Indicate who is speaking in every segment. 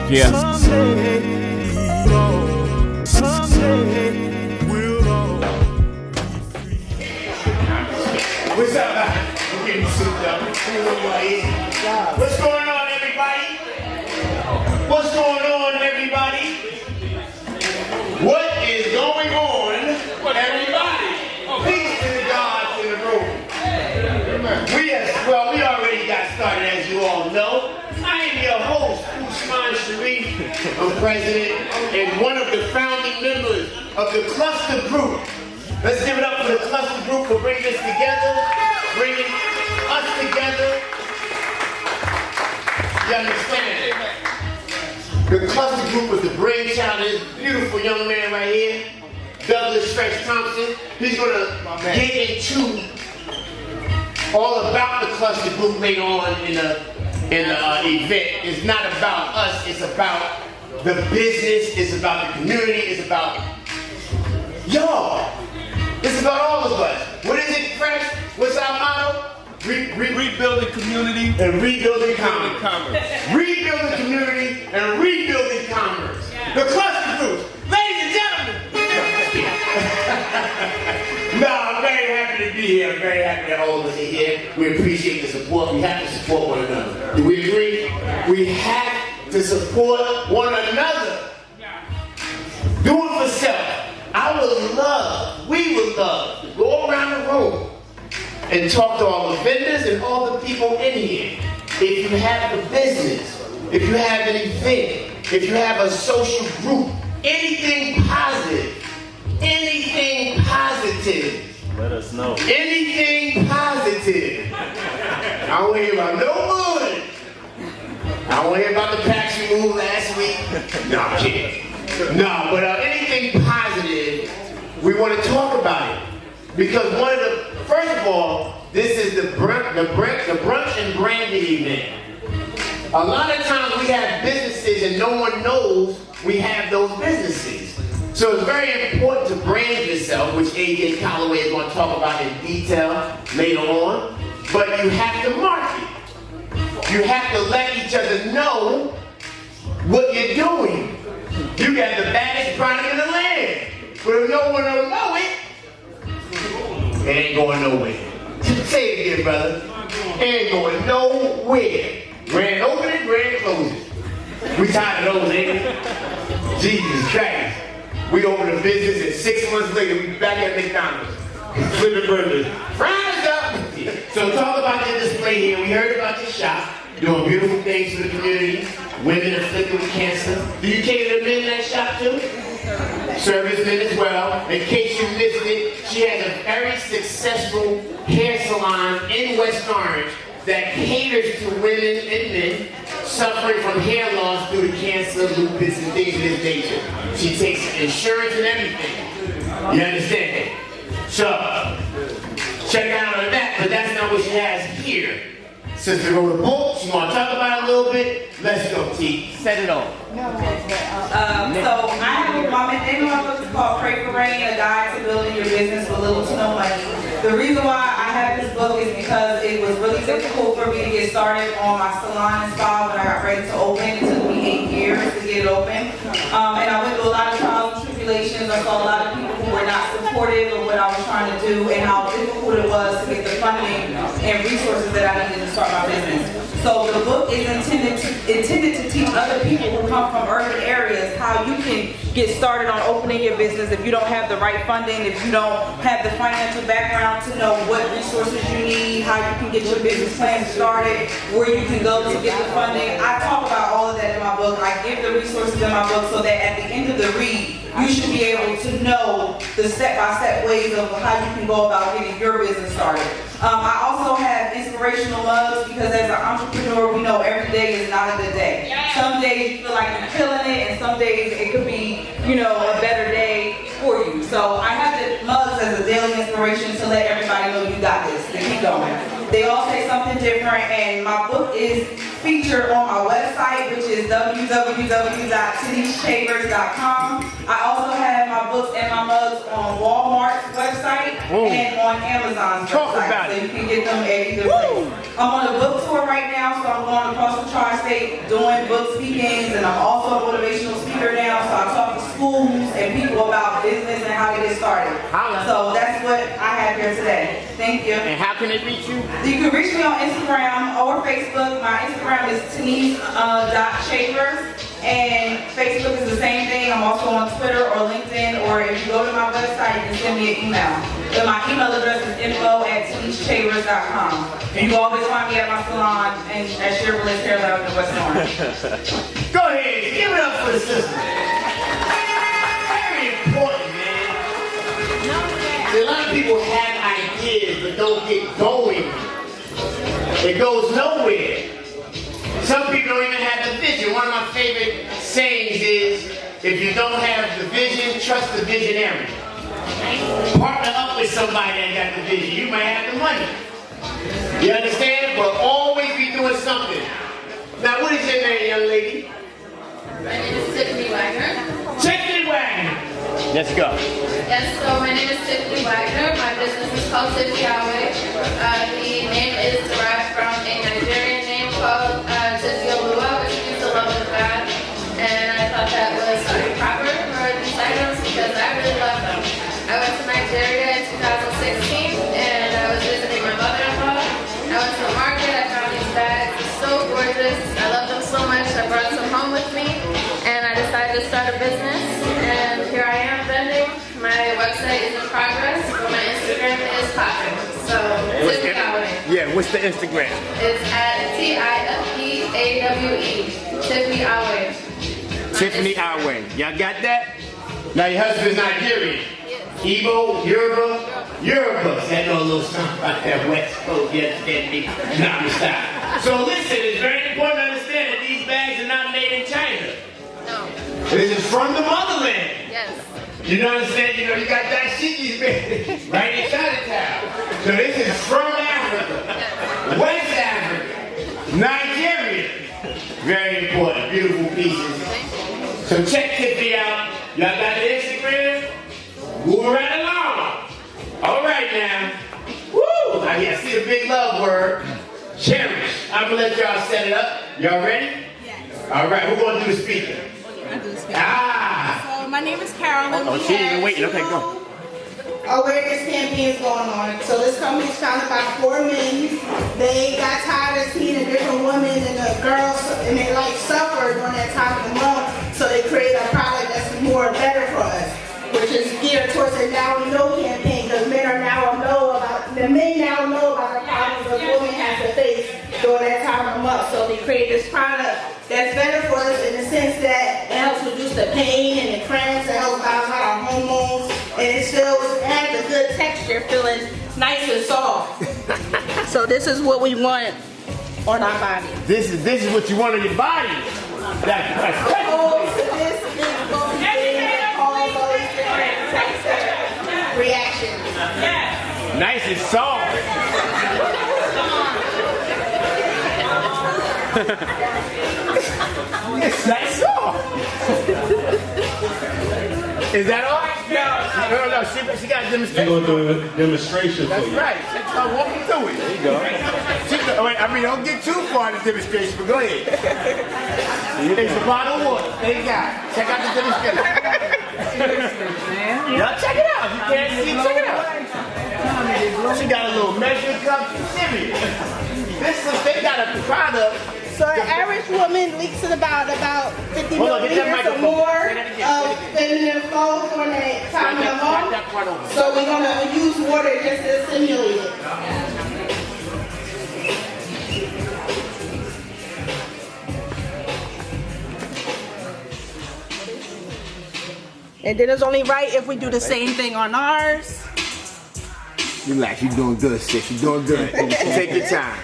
Speaker 1: Yeah.
Speaker 2: What's up, man? We're getting souped up. What's going on, everybody? What's going on, everybody? What is going on, everybody? Peace to the gods in the room. We already got started, as you all know. I am your host, Usman Sharif. I'm president and one of the founding members of the Kluster group. Let's give it up for the Kluster group for bringing us together, bringing us together. You understand? The Kluster group was the brainchild of this beautiful young man right here, Douglas Stretch Thompson. He's going to get into all about the Kluster group later on in the event. It's not about us, it's about the business, it's about the community, it's about y'all. It's about all of us. What is it, Fresh? What's our motto?
Speaker 1: Rebuilding community
Speaker 2: and rebuilding commerce. Rebuilding community and rebuilding commerce. The Kluster group. Ladies and gentlemen. No, I'm very happy to be here. I'm very happy that all of us are here. We appreciate the support. We have to support one another. Do we agree? We have to support one another. Do it for self. We would love to go around the room and talk to all the vendors and all the people in here. If you have a business, if you have an event, if you have a social group, anything positive,
Speaker 1: let us know.
Speaker 2: Anything positive. I don't want to hear about no bullying. I don't want to hear about the packs you moved last week. No, I'm kidding. No, but anything positive, we want to talk about it. Because first of all, this is the brunch and branding event. A lot of times we have businesses and no one knows we have those businesses. So it's very important to brand yourself, which AJ Calloway is going to talk about in detail later on. But you have to market. You have to let each other know what you're doing. You got the baddest product in the land. But if no one will know it, it ain't going nowhere. Say it again, brother. It ain't going nowhere. Grand opening, grand closing. We tired of those, ain't we? Jesus Christ. We open a business and 6 months later we back at McDonald's. Flipping burgers. Fries up! So talk about your display here. We heard about your shop. Doing beautiful things for the community. Women afflicted with cancer. Do you cater to men in that shop too? Servicemen as well. In case you missed it, she has a very successful hair salon in West Orange that caters to women and men suffering from hair loss due to cancer, lupus, and things of this nature. She takes insurance and everything. You understand? So, check out on that, but that's not what she has here. Sister wrote a book, she want to talk about it a little bit. Let's go, T. Set it on.
Speaker 3: So I have my name of my book is called Pray for Rain, a guide to building your business with little to no money. The reason why I have this book is because it was really difficult for me to get started on my salon and spa when I got ready to open. It took me 8 years to get it open. And I went through a lot of trials and tribulations. I saw a lot of people who were not supportive of what I was trying to do and how difficult it was to get the funding and resources that I needed to start my business. So the book is intended to teach other people who come from urban areas how you can get started on opening your business if you don't have the right funding, if you don't have the financial background to know what resources you need, how you can get your business plan started, where you can go to get the funding. I talk about all of that in my book. I give the resources in my book so that at the end of the read, you should be able to know the step-by-step ways of how you can go about getting your business started. I also have inspirational mugs because as an entrepreneur, we know every day is not a good day. Some days you feel like you're killing it, and some days it could be, a better day for you. So I have the mugs as a daily inspiration to let everybody know you got this, to keep going. They all say something different, and my book is featured on my website, which is www.citychambers.com. I also have my books and my mugs on Walmart. Walmart's website and on Amazon's
Speaker 1: Talk
Speaker 3: website.
Speaker 1: about
Speaker 3: So
Speaker 1: it.
Speaker 3: you can get them at either place. I'm on a book tour right now, so I'm going across the tri-state doing book speakings, and I'm also a motivational speaker now, so I talk to schools and people about business and how to get started. So that's what I have here today. Thank you.
Speaker 2: And how can they reach you?
Speaker 3: You can reach me on Instagram or Facebook. My Instagram is Denise.Chambers, and Facebook is the same thing. I'm also on Twitter or LinkedIn, or if you go to my website, you can send me an email. And my email address is info@tenisechambers.com. And you can always find me at my salon and at Chevrolets Hair Lounge in West Orange.
Speaker 2: Go ahead, give it up for the sister. Very important, man. A lot of people have ideas but don't get going. It goes nowhere. Some people don't even have the vision. One of my favorite sayings is, if you don't have the vision, trust the visionary. Partner up with somebody that got the vision. You might have the money. You understand? But always be doing something. Now, what is your name, young lady?
Speaker 4: My name is Tiffany Wagner.
Speaker 2: Tiffany Wagner. Let's go.
Speaker 4: Yes, so my name is Tiffany Wagner. My business is called Tiffany Yahweh. The name is derived from a Nigerian name called Tiffany Oluwa, which means the love of God. And I thought that was proper for these items because I really love them. I went to Nigeria in 2016 and I was visiting my mother-in-law. I went to the market, I found these bags. It's so gorgeous. I love them so much. I brought some home with me and I decided to start a business. And here I am vending. My website is in progress, but my Instagram is popping. So, Tiffany Yahweh.
Speaker 2: Yeah, what's the Instagram?
Speaker 4: It's at TIFPAWE. Tiffany Yahweh.
Speaker 2: Tiffany Yahweh. Y'all got that? Now your husband's Nigerian. Igbo, Yoruba. That know a little something about that West Coast, you understand me? Nah, stop. So listen, it's very important to understand that these bags are not made in China.
Speaker 4: No.
Speaker 2: This is from the motherland.
Speaker 4: Yes.
Speaker 2: You understand? You know, you got that shit made right in Chinatown. So this is from Africa.
Speaker 4: Yes.
Speaker 2: West Africa. Nigeria. Very important. Beautiful pieces. So check Tiffany out. Y'all got the Instagram? Move right along. All right now. Woo! I see the big love word. Cherish. I'm going to let y'all set it up. Y'all ready?
Speaker 5: Yes.
Speaker 2: All right. Who's going to do the speaking?
Speaker 5: I do speak.
Speaker 2: Ah!
Speaker 5: So my name is Carolyn.
Speaker 2: Oh, she ain't even waiting. Okay, go.
Speaker 5: Awareness campaigns going on. So this company is founded by 4 men. They got tired of seeing the different women and the girls and they like suffer during that time of the month. So they created a product that's more better for us, which is geared towards the Now We Know campaign, because men now know about the problems that women have to face during that time of the month. So they created this product that's better for us in the sense that it helps reduce the pain and the cramps, it helps balance out our hormones, and it has a good texture, feeling nice and soft. So this is what we want on our body.
Speaker 2: This is what you want on your body. That's
Speaker 5: Opposed to this is going to cause all these different types of reactions.
Speaker 2: nice and soft. It's nice soft. Is that all? No. She got a demonstration.
Speaker 6: They're going to do a demonstration for
Speaker 2: That's
Speaker 6: you.
Speaker 2: right. She's going to walk you through it. There you go. Wait, don't get too far in the demonstration, but go ahead. It's a bottle of water. There you go. Check out the demonstration. Y'all check it out. You can't see, check it out. She got a little measuring cup. Serious. They got a product.
Speaker 5: So an average woman leaks in about 50
Speaker 2: Hold on, get that
Speaker 5: milliliters or
Speaker 2: microphone.
Speaker 5: more
Speaker 2: Say that again.
Speaker 5: of feminine flow during that time of the
Speaker 2: Slide that part over.
Speaker 5: month. So we're gonna use water just to stimulate it. And then it's only right if we do the same thing on ours.
Speaker 2: Relax, you're doing good, sis. You're doing good. Take your time.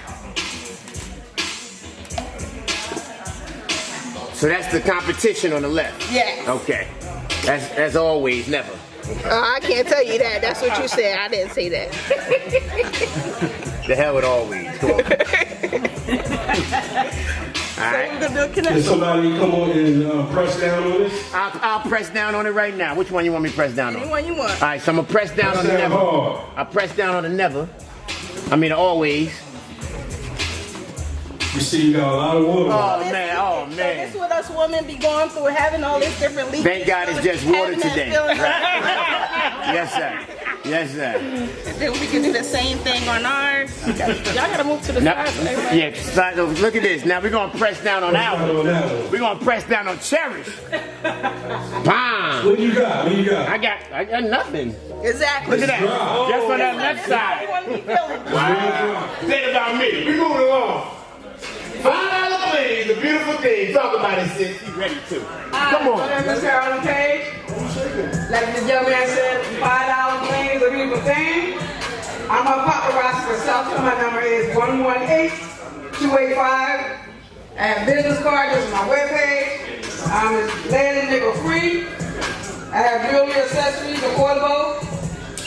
Speaker 2: So that's the competition on the left?
Speaker 5: Yes.
Speaker 2: Okay. As always, never.
Speaker 5: I can't tell you that. That's what you said. I didn't say that.
Speaker 2: The hell with always. Come on. right.
Speaker 5: we're gonna do a
Speaker 6: Can
Speaker 5: connection.
Speaker 6: somebody come on and press down on this?
Speaker 2: I'll press down on it right now. Which one you want me to press down on?
Speaker 5: Anyone you want.
Speaker 2: All right, so I'm gonna press down
Speaker 6: Press
Speaker 2: on the
Speaker 6: down
Speaker 2: never.
Speaker 6: hard.
Speaker 2: I press down on the never. I mean always.
Speaker 6: You see, you got a lot of water.
Speaker 2: Oh man, oh
Speaker 5: So
Speaker 2: man.
Speaker 5: this is what us women be going through, having all this different leaks.
Speaker 2: Thank God it's just water
Speaker 5: Having that
Speaker 2: today.
Speaker 5: feeling.
Speaker 2: Yes, sir. Yes, sir.
Speaker 5: Then we can do the same thing on ours. Y'all gotta move to the
Speaker 2: Now,
Speaker 5: side. So everybody-
Speaker 2: yeah, side, look at this. Now we're gonna press down on
Speaker 6: Press down
Speaker 2: ours.
Speaker 6: on that one.
Speaker 2: We're gonna press down on Cherish. Bam!
Speaker 6: What do you got? What do you got?
Speaker 2: I got nothing.
Speaker 5: Exactly.
Speaker 2: Look at that.
Speaker 6: Dry.
Speaker 2: Just on that
Speaker 5: This
Speaker 2: left
Speaker 5: is how
Speaker 2: side.
Speaker 5: you want to be feeling.
Speaker 2: Wow. Say it about me. We moving along. $5 blings, a beautiful thing. Talk about it, sis. You ready to? Come on.
Speaker 7: My name is Carolyn Page. Like the young man said, $5 blings, a beautiful thing. I'm a paparazzi for South Carolina. My number is 118-285. I have business cards. This is my webpage. It's lead and nickel free. I have jewelry, accessories, affordable.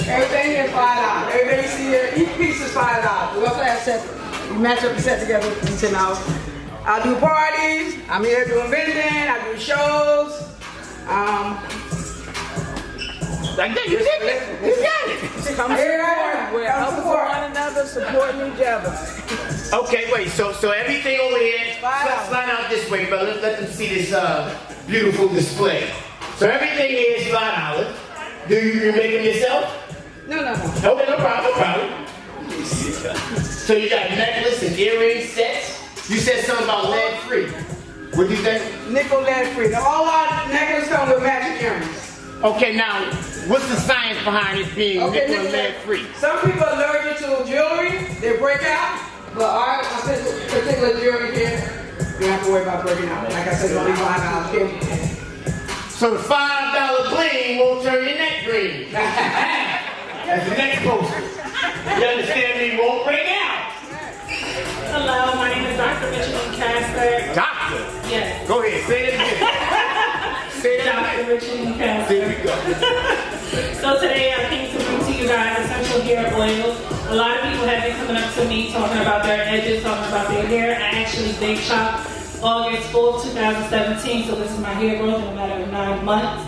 Speaker 7: Everything here is $5. Everything you see here, each piece is $5. We also have set. We match up the set together in $10. I do parties. I'm here doing vending. I do shows.
Speaker 2: Like that, you did it. You got it.
Speaker 7: Come here. We're helping one
Speaker 5: another, supporting each other.
Speaker 2: Okay, wait. So everything over here. Slide out this way, brother. Let them see this beautiful display. So everything here is $5. Do you make them yourself?
Speaker 7: No.
Speaker 2: Okay, no problem, no problem. So you got necklace and earring sets. You said something about lead free. What do you think?
Speaker 7: Nickel lead free. Now, all our necklaces come with matching earrings.
Speaker 2: Okay, now what's the science behind it being nickel and lead free?
Speaker 7: Some people are allergic to jewelry. They break out. But our particular jewelry here, you don't have to worry about breaking out. Like I said, it's only $5 here.
Speaker 2: So the $5 bling won't turn your neck green. That's the next poster. You understand me? Won't break out.
Speaker 8: Hello, my name is Dr. Richard Casper.
Speaker 2: Doctor.
Speaker 8: Yes.
Speaker 2: Go ahead, say it again. Say it
Speaker 8: Dr.
Speaker 2: again.
Speaker 8: Richard Casper.
Speaker 2: There we go.
Speaker 8: So today I came to bring to you guys essential hair oils. A lot of people have been coming up to me talking about their edges, talking about their hair. I actually bake shop August 4th, 2017. So this is my hair growth in a matter of 9 months.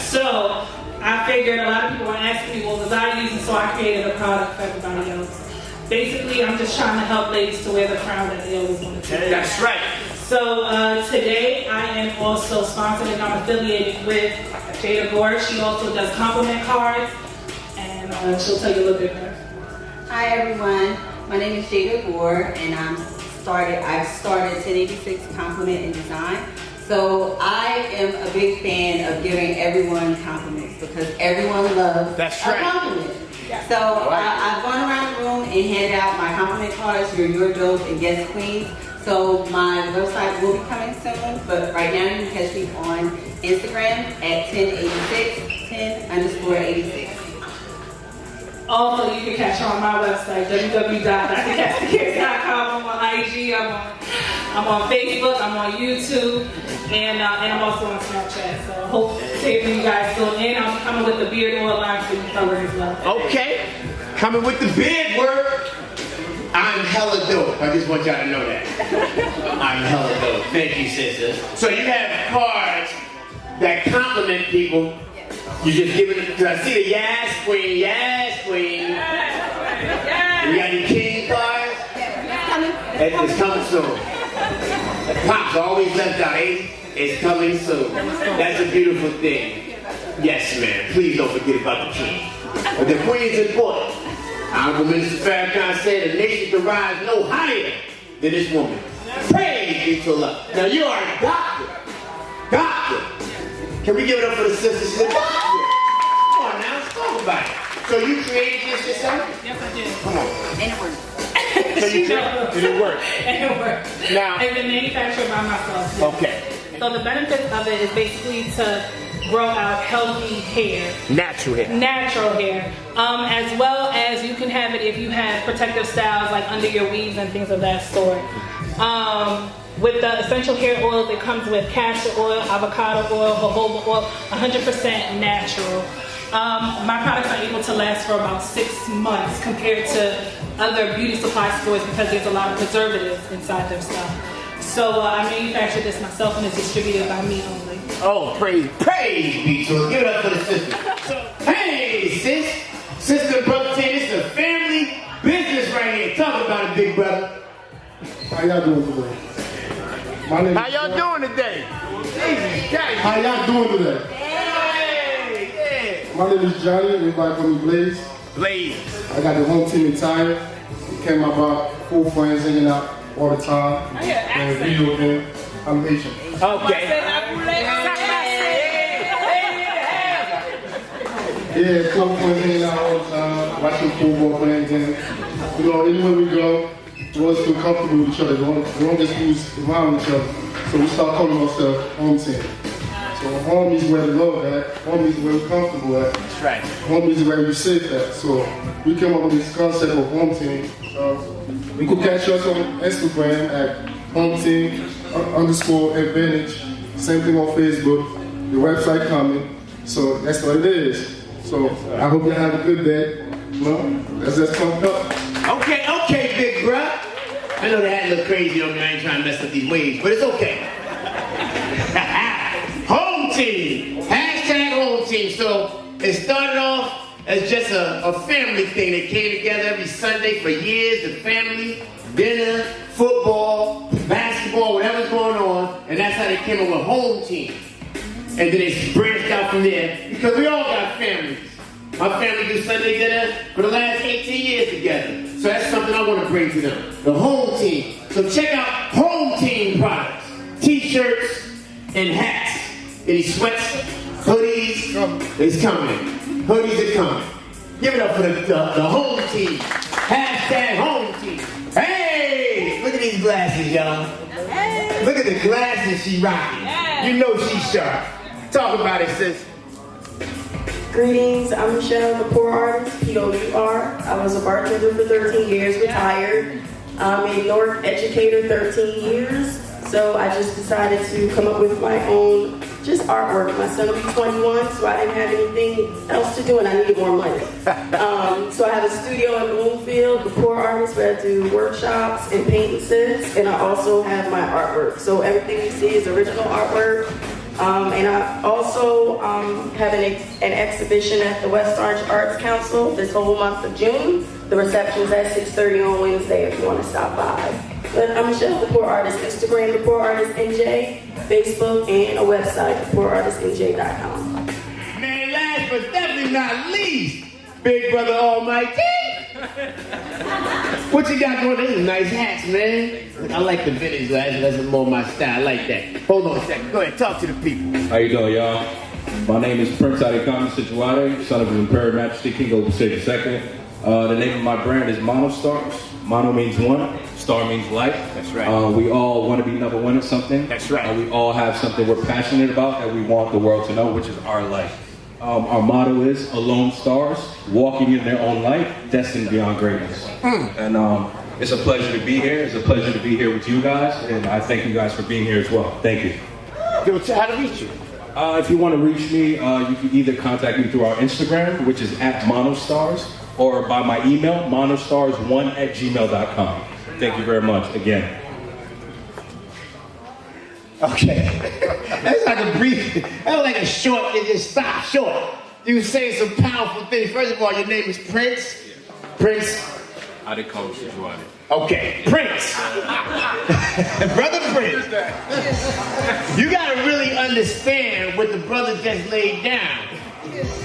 Speaker 8: So I figured a lot of people were asking me, what was I using? So I created a product for everybody else. Basically, I'm just trying to help ladies to wear the crown that they always want to wear.
Speaker 2: That's right.
Speaker 8: So today I am also sponsored and I'm affiliated with Jada Gore. She also does compliment cards, and she'll tell you a little bit more.
Speaker 9: Hi everyone, my name is Jada Gore, and I've started 1086 Compliment and Design. So I am a big fan of giving everyone compliments because everyone loves
Speaker 2: That's
Speaker 9: a
Speaker 2: right.
Speaker 9: compliment. So I've gone around the room and handed out my compliment cards. You're your Joes and guest queens. So my website will be coming soon, but right now you can catch me on Instagram at 1086, 10_86.
Speaker 8: Also, you can catch her on my website, www.drcastikids.com. I'm on IG, I'm on Facebook, I'm on YouTube, and I'm also on Snapchat. So I hope to hear from you guys soon. And I'm coming with the beard oil line for you fellas as well.
Speaker 2: Okay. Coming with the beard word. I'm hella dope. I just want y'all to know that. I'm hella dope. Thank you, sister. So you have cards that compliment people. You just give it. I see the yes queen, yes queen. You got any king cards? It's coming soon. Pops always left out 80. It's coming soon. That's a beautiful thing. Yes, man. Please don't forget about the king. But the queen is important. Honorable Minister Farrakhan said a nation can rise no higher than this woman. Praise be to Allah. Now you are a doctor. Doctor. Can we give it up for the sister? She's a doctor. Come on now, let's talk about it. So you created this yourself?
Speaker 8: Yes, I did.
Speaker 2: Come on.
Speaker 9: And it works.
Speaker 2: So you did it work?
Speaker 8: And it works.
Speaker 2: Now.
Speaker 8: It's been manufactured by myself.
Speaker 2: Okay.
Speaker 8: So the benefits of it is basically to grow out healthy hair.
Speaker 2: Natural hair.
Speaker 8: Natural hair. As well as you can have it if you have protective styles like under your weaves and things of that sort. With the essential hair oils, it comes with castor oil, avocado oil, jojoba oil, 100% natural. My products are able to last for about 6 months compared to other beauty supply stores because there's a lot of preservatives inside their stuff. So I manufactured this myself and it's distributed by me only.
Speaker 2: Oh, praise be to it. Give it up for the sister. So, hey, sis. Sister and brother saying this is a family business right here. Talk about it, big brother.
Speaker 10: How y'all doing today? My name
Speaker 2: How y'all doing today?
Speaker 10: How y'all doing today?
Speaker 2: Hey,
Speaker 10: My name is Johnny. Everybody call me Blaze.
Speaker 2: Blaze.
Speaker 10: I got the home team retired. Came about 4 friends hanging out all the time. And video game. I'm Asian.
Speaker 2: Okay.
Speaker 10: Yeah, 4 friends hanging out all the time, watching football, playing games. You know, anywhere we go, we always feel comfortable with each other. We don't get who's around each other. So we start calling ourselves home team. So home is where the love at. Home is where we're comfortable at.
Speaker 2: That's right.
Speaker 10: Home is where we're safe at. So we came up with this concept of home team. You can catch us on Instagram at hometeam_advantage. Same thing on Facebook. The website coming. So that's what it is. So I hope you have a good day. You know, let's just come up.
Speaker 2: Okay, big bruh. I know that had a little crazy on me. I ain't trying to mess up these waves, but it's okay. Home team. Hashtag home team. So it started off as just a family thing. They came together every Sunday for years. The family, dinner, football, basketball, whatever's going on. And that's how they came up with home team. And then they branched out from there because we all got families. My family do Sunday dinner for the last 18 years together. So that's something I want to bring to them. The home team. So check out home team products. T-shirts and hats. Any sweats, hoodies, it's coming. Hoodies are coming. Give it up for the home team. Hashtag home team. Hey, look at these glasses, y'all. Look at the glasses she rocking. You know she's sharp. Talk about it, sis.
Speaker 11: Greetings, I'm Michelle, the poor artist, POUR. I was a bartender for 13 years, retired. I'm a Newark educator, 13 years. So I just decided to come up with my own just artwork. My son will be 21, so I didn't have anything else to do and I needed more money. So I have a studio in Bloomfield, the poor artist, where I do workshops and paint and sits, and I also have my artwork. So everything you see is original artwork. And I also have an exhibition at the West Orange Arts Council this whole month of June. The reception's at 6:30 on Wednesday if you want to stop by. But I'm Michelle, the Poor Artist. Instagram, the Poor Artist NJ, Facebook, and a website, thepoorartistnj.com.
Speaker 2: Man, last but definitely not least, Big Brother Almighty. What you got going? These are nice hats, man. I like the vintage glasses. That's more my style. I like that. Hold on a second. Go ahead, talk to the people.
Speaker 6: How you doing, y'all? My name is Prince Adekami Situate, son of His Imperial Majesty King Obaseki II. The name of my brand is Mono Stars. Mono means one, star means light.
Speaker 2: That's right.
Speaker 6: We all want to be number one at something.
Speaker 2: That's right.
Speaker 6: We all have something we're passionate about that we want the world to know, which is our light. Our motto is Alone Stars, walking in their own light, destined beyond greatness. And it's a pleasure to be here. It's a pleasure to be here with you guys, and I thank you guys for being here as well. Thank you.
Speaker 2: How to reach you?
Speaker 6: If you want to reach me, you can either contact me through our Instagram, which is @monostars, or by my email, monostars1@gmail.com. Thank you very much again.
Speaker 2: Okay. That's like a brief, that's like a short, it just stopped short. You were saying some powerful things. First of all, your name is Prince. Prince.
Speaker 1: Adekami Situate.
Speaker 2: Okay, Prince. Brother Prince. You gotta really understand what the brother just laid down.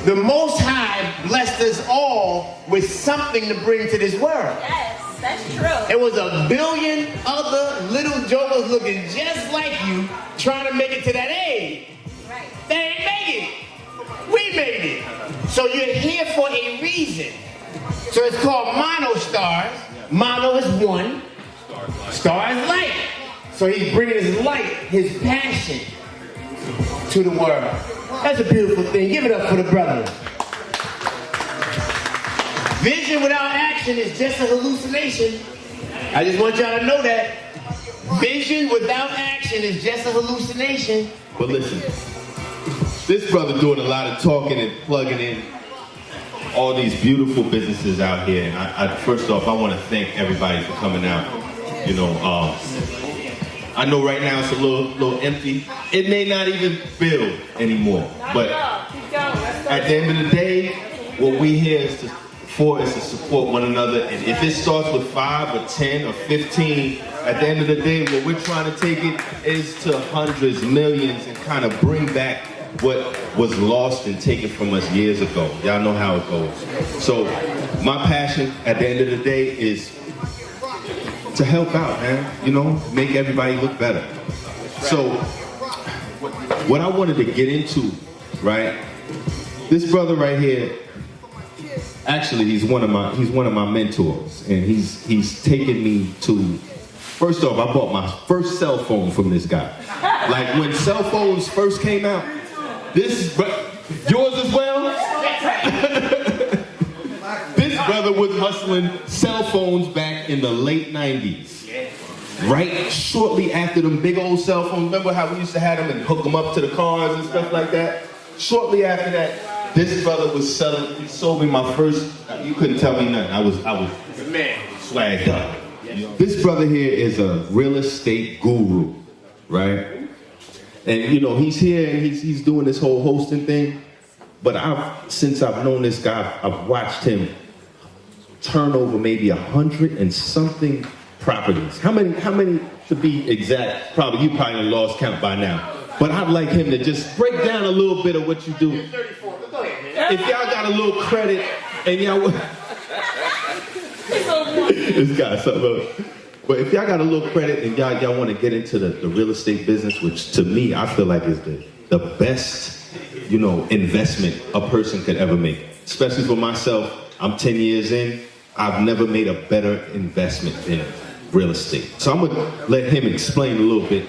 Speaker 2: The Most High blessed us all with something to bring to this world.
Speaker 5: Yes, that's true.
Speaker 2: It was a billion other little jokers looking just like you trying to make it to that age.
Speaker 5: Right.
Speaker 2: They ain't make it. We made it. So you're here for a reason. So it's called Mono Stars. Mono is one. Star is light. So he's bringing his light, his passion to the world. That's a beautiful thing. Give it up for the brother. Vision without action is just a hallucination. I just want y'all to know that. Vision without action is just a hallucination.
Speaker 12: But listen, this brother doing a lot of talking and plugging in all these beautiful businesses out here. And I first off, I want to thank everybody for coming out. You know, I know right now it's a little empty. It may not even build anymore. But at the end of the day, what we here is to support one another. And if it starts with 5 or 10 or 15, at the end of the day, what we're trying to take it is to hundreds, millions, and kind of bring back what was lost and taken from us years ago. Y'all know how it goes. So my passion at the end of the day is to help out, man. You know, make everybody look better. So what I wanted to get into, right? This brother right here, actually he's one of my mentors, and he's taken me to. First off, I bought my first cell phone from this guy. Like when cell phones first came out, yours as well? This brother was hustling cell phones back in the late 90s. Right shortly after them big old cell phones. Remember how we used to have them and hook them up to the cars and stuff like that? Shortly after that, this brother was selling, he sold me my first, you couldn't tell me nothing. I was swagged up. This brother here is a real estate guru, right? And you know, he's here and he's doing this whole hosting thing. But since I've known this guy, I've watched him turn over maybe 100 and something properties. How many to be exact? You probably lost count by now. But I'd like him to just break down a little bit of what you do. If y'all got a little credit and y'all this guy's something else. But if y'all got a little credit and y'all want to get into the real estate business, which to me I feel like is the best, you know, investment a person could ever make. Especially for myself, I'm 10 years in, I've never made a better investment in real estate. So I'm gonna let him explain a little bit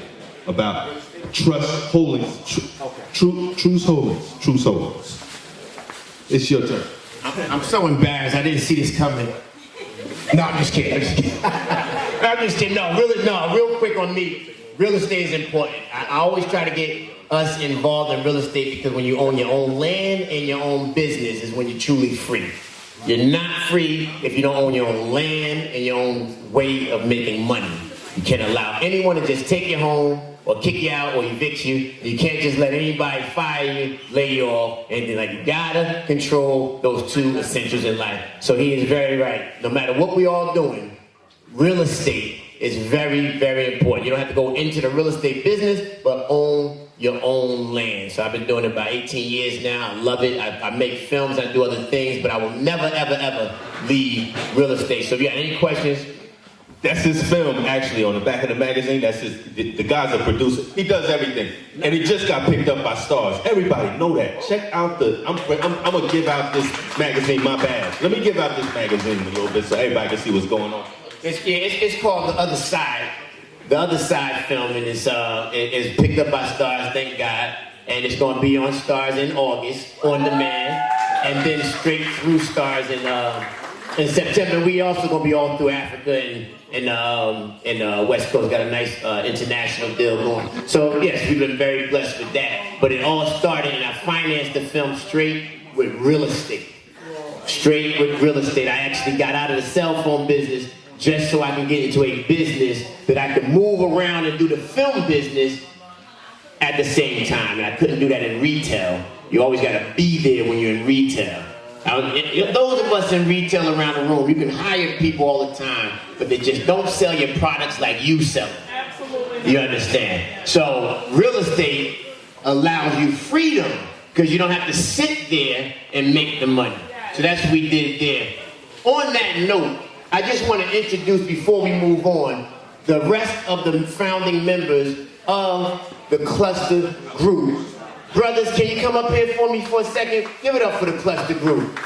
Speaker 12: about Truth Holdings. It's your turn.
Speaker 2: I'm so embarrassed. I didn't see this coming. No, I'm just kidding. No, real quick on me. Real estate is important. I always try to get us involved in real estate because when you own your own land and your own business is when you're truly free. You're not free if you don't own your own land and your own way of making money. You can't allow anyone to just take you home or kick you out or evict you. You can't just let anybody fire you, lay you off, anything like that. You gotta control those two essentials in life. So he is very right. No matter what we all doing, real estate is very, very important. You don't have to go into the real estate business, but own your own land. So I've been doing it about 18 years now. I love it. I make films, I do other things, but I will never, ever, ever leave real estate. So if you got any questions, that's his film, actually, on the back of the magazine. That's the guy's a producer. He does everything. And he just got picked up by Stars. Everybody know that. Check out I'm gonna give out this magazine, my bad. Let me give out this magazine a little bit so everybody can see what's going on. It's called The Other Side. The Other Side film, and it's picked up by Stars, thank God. And it's gonna be on Stars in August, on demand. And then straight through Stars in September. We also gonna be all through Africa and West Coast. Got a nice international deal going. So yes, we've been very blessed with that. But it all started, and I financed the film straight with real estate. Straight with real estate. I actually got out of the cell phone business just so I can get into a business that I could move around and do the film business at the same time. And I couldn't do that in retail. You always gotta be there when you're in retail. Those of us in retail around the room, you can hire people all the time, but they just don't sell your products like you sell them. Absolutely. You understand? So real estate allows you freedom because you don't have to sit there and make the money. So that's what we did there. On that note, I just want to introduce, before we move on, the rest of the founding members of the Kluster group. Brothers, can you come up here for me for a second? Give it up for the Kluster group.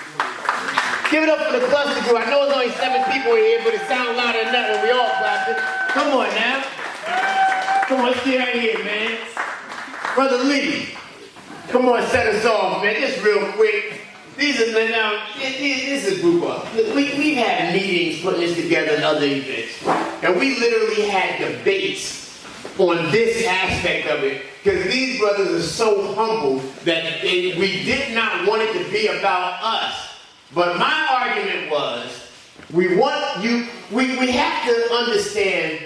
Speaker 2: Give it up for the Kluster group. I know there's only 7 people here, but it sounds louder than that when we all clap it. Come on now. Come on, let's get right here, man. Brother Lee, come on, set us off, man. Just real quick. This is a group of, we've had meetings putting this together and other events. And we literally had debates on this aspect of it, because these brothers are so humble that we did not want it to be about us. But my argument was, we have to understand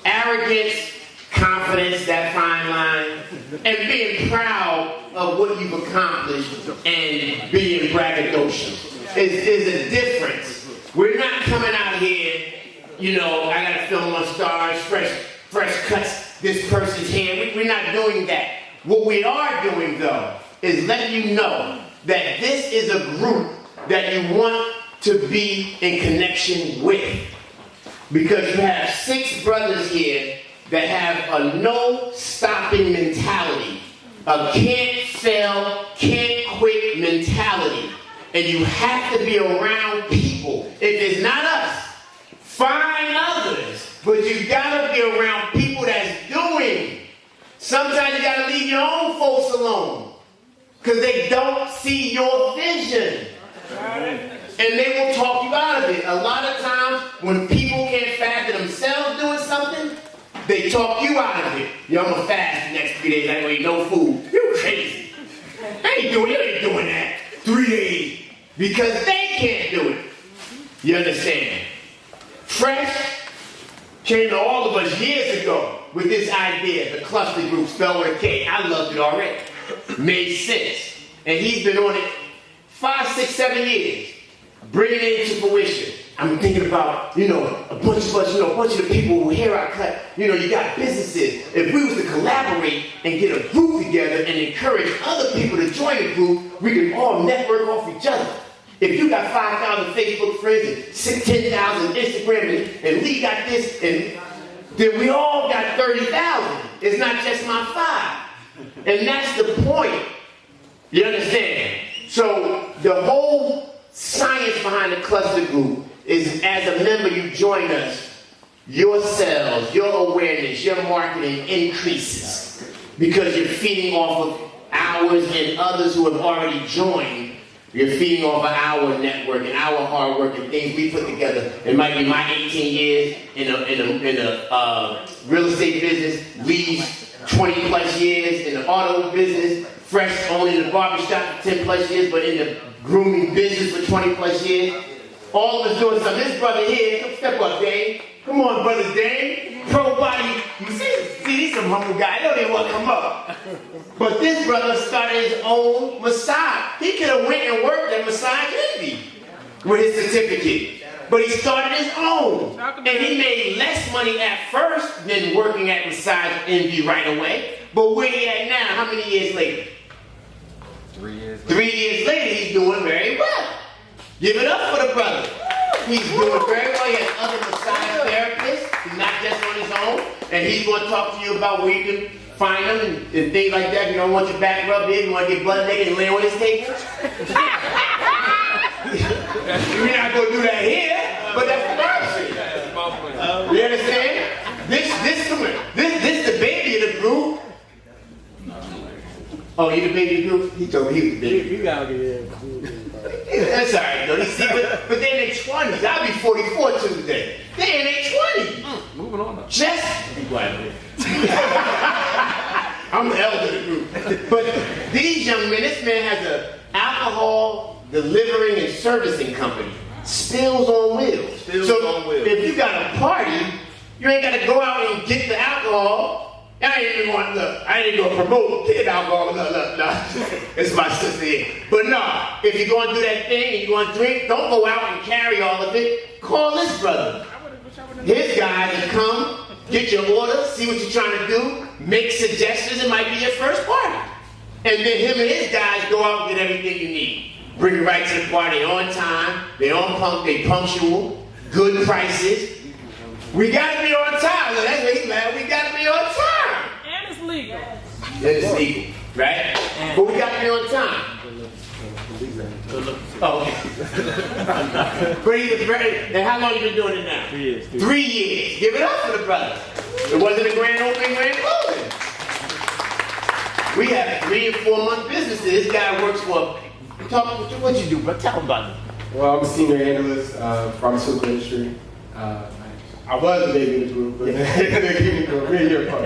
Speaker 2: arrogance confidence, that fine line, and being proud of what you've accomplished and being braggadocious. Is a difference. We're not coming out here, you know, I gotta film my stars, fresh cuts, this person's hair. We're not doing that. What we are doing though, is letting you know that this is a group that you want to be in connection with. Because you have 6 brothers here that have a no-stopping mentality, a can't fail, can't quit mentality. And you have to be around people. If it's not us, find others. But you gotta be around people that's doing. Sometimes you gotta leave your own folks alone. Because they don't see your vision. And they will talk you out of it. A lot of times, when people can't fathom themselves doing something, they talk you out of it. Yo, I'm gonna fast the next 3 days, I ain't gonna eat no food. You crazy. You ain't doing that. 3 days. Because they can't do it. You understand? Fresh came to all of us years ago with this idea, the Kluster group, spelled with a K. I loved it already. Made sense. And he's been on it 5, 6, 7 years, bringing it into fruition. I'm thinking about, you know, a bunch of the people who hair I cut, you know, you got businesses. If we was to collaborate and get a group together and encourage other people to join the group, we can all network off each other. If you got 5,000 Facebook friends and 10,000 Instagram and Lee got this, and then we all got 30,000. It's not just my 5. And that's the point. You understand? So the whole science behind the Kluster group is, as a member, you join us, your sales, your awareness, your marketing increases because you're feeding off of ours and others who have already joined. You're feeding off of our network and our hard work and things we put together. It might be my 18 years in a real estate business, Lee's 20 plus years in the auto business, Fresh owning the barbershop for 10 plus years, but in the grooming business for 20 plus years. All of us doing something. This brother here, come step up, Dave. Come on, brother Dave. Pro body. You see, he's some humble guy. I know they want to come up. But this brother started his own massage. He could have went and worked at Massage Envy with his certificate. But he started his own. And he made less money at first than working at Massage Envy right away. But where he at now, how many years later?
Speaker 1: 3 years later.
Speaker 2: 3 years later, he's doing very well. Give it up for the brother. He's doing very well. He has other massage therapists. He's not just on his own. And he's going to talk to you about where you can find them and things like that. You don't want your back rubbed in. You want to get butt naked and lay on his table. We're not going to do that here, but that's the you understand? This the baby of the group. Oh, you the baby of the group? He told me he was the baby. You gotta get in. That's all right, though. You see, but they're in their 20s. I'll be 44 Tuesday. They're in their 20s.
Speaker 1: Moving on now.
Speaker 2: Just be quiet. I'm the elder of the group. But these young men, this man has an alcohol delivering and servicing company. Spills on Wheels. If you got a party, you ain't got to go out and get the alcohol. I ain't even gonna promote kid alcohol. No. It's my sister here. But no, if you're gonna do that thing and you're gonna drink, don't go out and carry all of it. Call this brother. His guys will come, get your order, see what you're trying to do, make suggestions. It might be your first party. And then him and his guys go out and get everything you need. Bring it right to the party on time. They punctual, good prices. We gotta be on time. That's what he's mad. We gotta be on time.
Speaker 8: And it's legal.
Speaker 2: And it's legal, right? But we gotta be on time. Oh, okay. But he was very. And how long you been doing it now?
Speaker 1: 3 years.
Speaker 2: 3 years. Give it up for the brother. It wasn't a grand opening, grand closing. We have 3 and 4 month businesses. This guy works for. What you do, bro? Tell him about it.
Speaker 13: Well, I'm a senior analyst, pharmaceutical industry. I was a baby in the group, but we're here apart.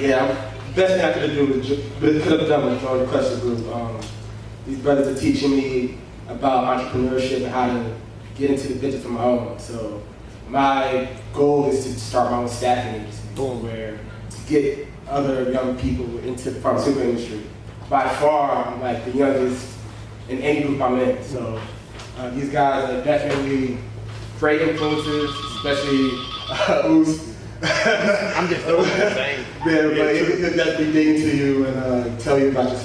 Speaker 13: Yeah, best thing I could have done with joining the Kluster group. These brothers are teaching me about entrepreneurship and how to get into the business of my own. So my goal is to start my own staffing agency, where get other young people into the pharmaceutical industry. By far, I'm like the youngest in any group I'm in. So these guys are definitely great influences, especially Oos. I'm just saying. Yeah, but he'll definitely dig into you and tell you about yourself.